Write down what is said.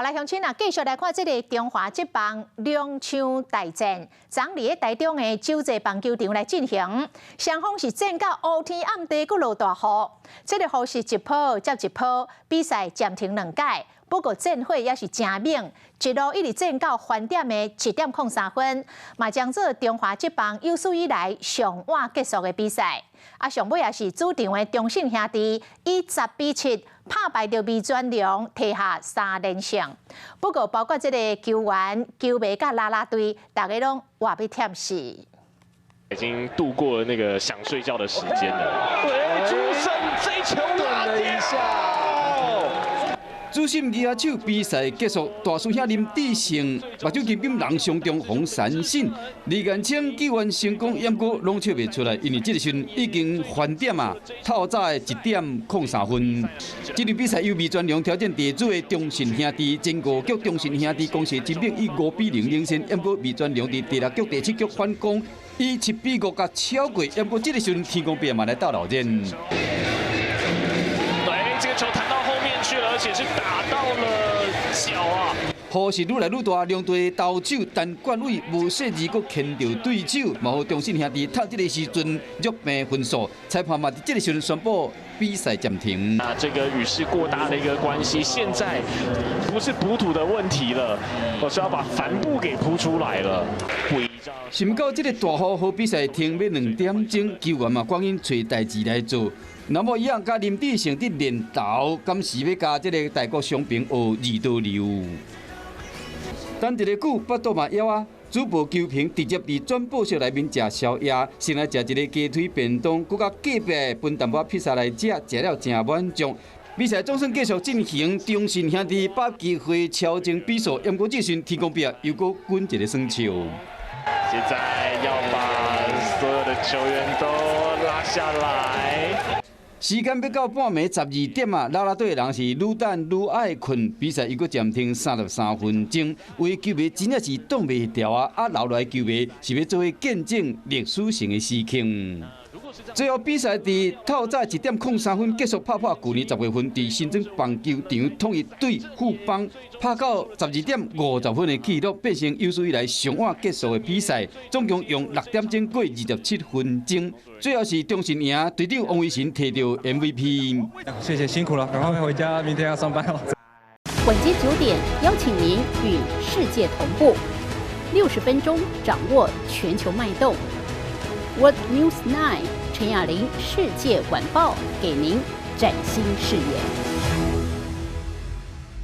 来乡亲啊，继续来看这个中华职棒两场大战，昨日台中的洲际棒球场来进行，双方是战到乌天暗地，阁落大雨。这个雨是一波接一波，比赛暂停2届。不过战火也是真猛，一路一直战到翻点的7:03分，嘛将做中华职棒有史以来上晚结束的比赛。上尾也是主场的中信兄弟以10-7打败着味全龙，摕下3连胜。不过包括这个球员、球迷甲啦啦队，大家拢活要忝死。已经度过了那个想睡觉的时间了。对，朱胜这球拉了一下。主审举手，比赛结束，大师兄林志胜、目睭金金人上中洪三信、李元清救援成功，不过拢笑袂出来，因为这个时阵已经翻点啊，透早的1:03分。这场比赛由味全龙挑战地主的中信兄弟，前5局中信兄弟攻势真猛，以5-0领先，不过味全龙伫第6局、第7局反攻，以7-5甲超过，不过这个时阵天公伯嘛来斗老人。对，这个球弹到后面去了，而且是打到了脚啊！雨是愈来愈大，两队斗手，但冠伟无细字，阁牵着对手，嘛互中信兄弟趁这个时阵弱平分数。裁判嘛，伫这个时阵宣布比赛暂停。这个雨势过大的一个关系，现在不是补土的问题了，我是要把帆布给铺出来了。想到这个大雨，好比赛停要2点钟，球员嘛赶紧找代志来做。那么一样，甲林志胜伫练投，敢是要加这个大国伤兵学二刀流。等一个久，腹肚嘛枵啊！主播球评直接伫转播室内面食宵夜，先来食一个鸡腿便当，佮甲隔壁分淡薄披萨来食，食了真满足。比赛总算继续进行，中信兄弟把机会超前比数，不过这时天公伯又搁滚一个双球。现在要把所有的球员都拉下来。时间要到半暝12点啊！啦啦队的人是愈等愈爱困，比赛又搁暂停33分钟。为球迷真正是挡袂牢啊！留来球迷是要做见证历史性的事情。最后比赛伫透早1:03分结束，拍破去年10月份伫新庄棒球场统一对富邦拍到12:50分的纪录，变成有史以来上晚结束的比赛，总共用6点钟过27分钟。最后是中信赢，队长王维成摕到 MVP。谢谢，辛苦了，赶快回家，明天要上班了。晚间9点，邀请您与世界同步，60分钟掌握全球脉动。World News 9，陈雅玲世界晚报给您崭新视野。